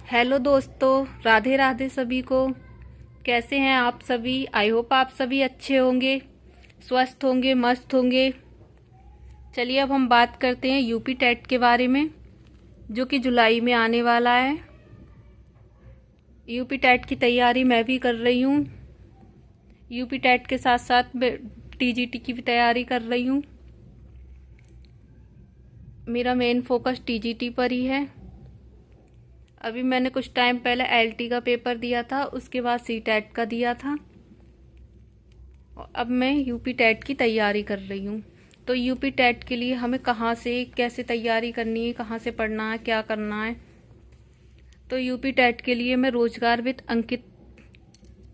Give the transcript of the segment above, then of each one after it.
Hello दोस्तों, राधे राधे सभी को। कैसे हैं आप सभी? आई होप आप सभी अच्छे होंगे, स्वस्थ होंगे, मस्त होंगे। चलिए अब हम बात करते हैं यूपी टेट के बारे में, जो कि जुलाई में आने वाला है। यूपी टेट की तैयारी मैं भी कर रही हूँ। यूपी टेट के साथ साथ मैं टीजीटी की भी तैयारी कर रही हूँ। मेरा मेन फोकस टीजीटी पर ही है। अभी मैंने कुछ टाइम पहले एलटी का पेपर दिया था, उसके बाद सी टेट का दिया था। अब मैं यूपी टेट की तैयारी कर रही हूँ। तो यूपी टेट के लिए हमें कहाँ से कैसे तैयारी करनी है, कहाँ से पढ़ना है, क्या करना है। तो यूपी टेट के लिए मैं रोजगार विद अंकित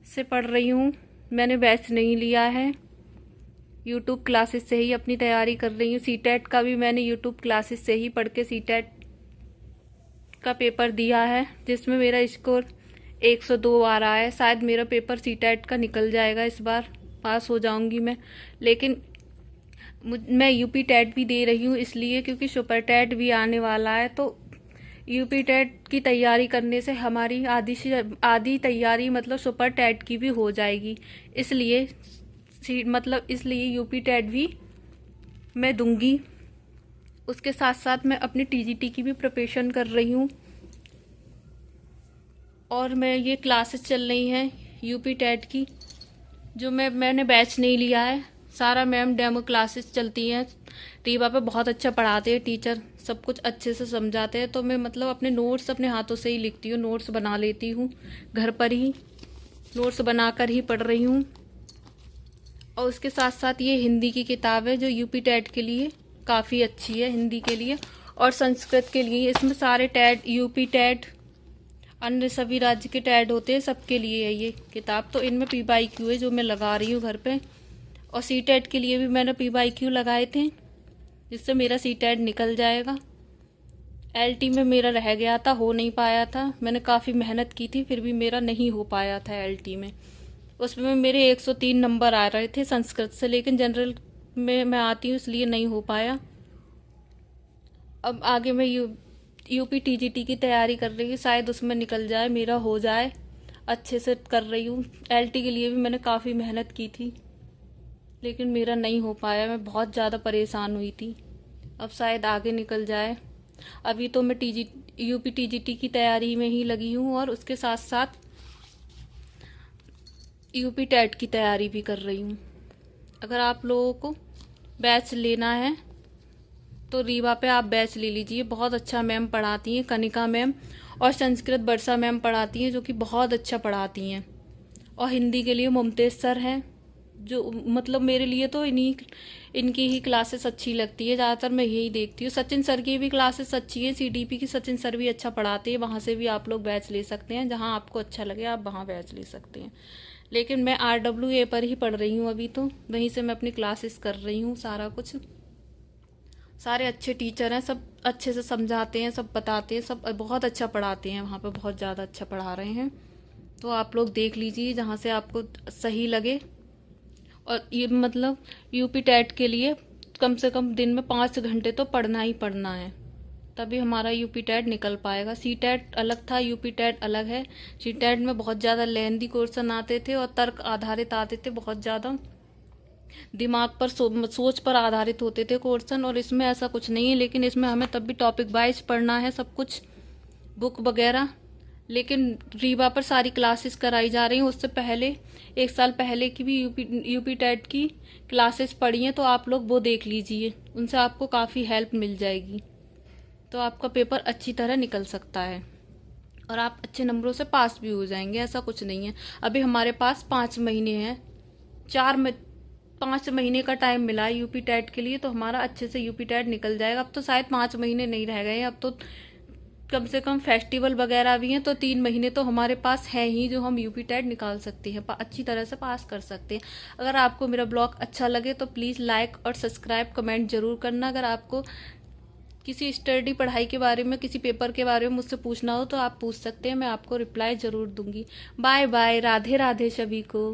से पढ़ रही हूँ। मैंने बैच नहीं लिया है, यूट्यूब क्लासेस से ही अपनी तैयारी कर रही हूँ। सी टेट का भी मैंने यूट्यूब क्लासेस से ही पढ़ के सी टेट का पेपर दिया है, जिसमें मेरा स्कोर 102 आ रहा है। शायद मेरा पेपर सी टेट का निकल जाएगा, इस बार पास हो जाऊंगी मैं। लेकिन मैं यूपी टेट भी दे रही हूँ इसलिए क्योंकि सुपर टेट भी आने वाला है। तो यूपी टेट की तैयारी करने से हमारी आधी से आधी तैयारी मतलब सुपर टेट की भी हो जाएगी। इसलिए इसलिए यूपी टेट भी मैं दूंगी। उसके साथ साथ मैं अपनी टीजीटी की भी प्रिपरेशन कर रही हूँ। और मैं ये क्लासेस चल रही हैं यूपी टेट की, जो मैंने बैच नहीं लिया है। सारा मैम डेमो क्लासेस चलती हैं। रीवा पे बहुत अच्छा पढ़ाते हैं टीचर, सब कुछ अच्छे से समझाते हैं। तो मैं अपने नोट्स अपने हाथों से ही लिखती हूँ, नोट्स बना लेती हूँ घर पर ही, नोट्स बनाकर ही पढ़ रही हूँ। और उसके साथ साथ ये हिंदी की किताब है जो यूपी टेट के लिए काफ़ी अच्छी है, हिंदी के लिए और संस्कृत के लिए। इसमें सारे टेट, यूपी टेट, अन्य सभी राज्य के टेट होते हैं, सबके लिए है ये किताब। तो इनमें PYQ है जो मैं लगा रही हूँ घर पे। और सी टेट के लिए भी मैंने PYQ लगाए थे, जिससे मेरा सी टेट निकल जाएगा। LT में मेरा रह गया था, हो नहीं पाया था। मैंने काफ़ी मेहनत की थी, फिर भी मेरा नहीं हो पाया था LT में। उसमें मेरे 103 नंबर आ रहे थे संस्कृत से, लेकिन जनरल में मैं आती हूँ इसलिए नहीं हो पाया। अब आगे मैं यूपी टीजीटी की तैयारी कर रही हूँ, शायद उसमें निकल जाए, मेरा हो जाए। अच्छे से कर रही हूँ। LT के लिए भी मैंने काफ़ी मेहनत की थी, लेकिन मेरा नहीं हो पाया। मैं बहुत ज़्यादा परेशान हुई थी। अब शायद आगे निकल जाए। अभी तो मैं यूपी टीजीटी की तैयारी में ही लगी हूँ और उसके साथ साथ यूपी टेट की तैयारी भी कर रही हूँ। अगर आप लोगों को बैच लेना है तो रीवा पे आप बैच ले लीजिए। बहुत अच्छा मैम पढ़ाती हैं, कनिका मैम, और संस्कृत वर्षा मैम पढ़ाती हैं, जो कि बहुत अच्छा पढ़ाती हैं। और हिंदी के लिए मुमतेज सर हैं, जो मेरे लिए तो इनकी ही क्लासेस अच्छी लगती है। ज़्यादातर मैं यही देखती हूँ। सचिन सर की भी क्लासेस अच्छी हैं, CDP की सचिन सर भी अच्छा पढ़ाते हैं। वहाँ से भी आप लोग बैच ले सकते हैं, जहाँ आपको अच्छा लगे आप वहाँ बैच ले सकते हैं। लेकिन मैं RWA पर ही पढ़ रही हूँ अभी, तो वहीं से मैं अपनी क्लासेस कर रही हूँ। सारा कुछ, सारे अच्छे टीचर हैं, सब अच्छे से समझाते हैं, सब बताते हैं, सब बहुत अच्छा पढ़ाते हैं। वहाँ पे बहुत ज़्यादा अच्छा पढ़ा रहे हैं। तो आप लोग देख लीजिए जहाँ से आपको सही लगे। और ये यूपी टेट के लिए कम से कम दिन में 5 घंटे तो पढ़ना ही पढ़ना है, तभी हमारा यूपी टेट निकल पाएगा। सी टेट अलग था, यूपी टेट अलग है। सी टेट में बहुत ज़्यादा लेंदी क्वेश्चन आते थे और तर्क आधारित आते थे, बहुत ज़्यादा दिमाग पर सोच पर आधारित होते थे क्वेश्चन। और इसमें ऐसा कुछ नहीं है, लेकिन इसमें हमें तब भी टॉपिक वाइज पढ़ना है सब कुछ, बुक वगैरह। लेकिन रीवा पर सारी क्लासेस कराई जा रही हैं। उससे पहले 1 साल पहले की भी यूपी टेट की क्लासेस पढ़ी हैं, तो आप लोग वो देख लीजिए, उनसे आपको काफ़ी हेल्प मिल जाएगी। तो आपका पेपर अच्छी तरह निकल सकता है और आप अच्छे नंबरों से पास भी हो जाएंगे। ऐसा कुछ नहीं है। अभी हमारे पास 5 महीने हैं, 5 महीने का टाइम मिला है यूपी टेट के लिए, तो हमारा अच्छे से यूपी टेट निकल जाएगा। अब तो शायद 5 महीने नहीं रह गए हैं, अब तो कम से कम फेस्टिवल वगैरह भी हैं, तो 3 महीने तो हमारे पास है ही, जो हम यूपी टेट निकाल सकते हैं, अच्छी तरह से पास कर सकते हैं। अगर आपको मेरा ब्लॉग अच्छा लगे तो प्लीज़ लाइक और सब्सक्राइब, कमेंट जरूर करना। अगर आपको किसी स्टडी पढ़ाई के बारे में, किसी पेपर के बारे में मुझसे पूछना हो तो आप पूछ सकते हैं, मैं आपको रिप्लाई जरूर दूंगी। बाय बाय, राधे राधे सभी को।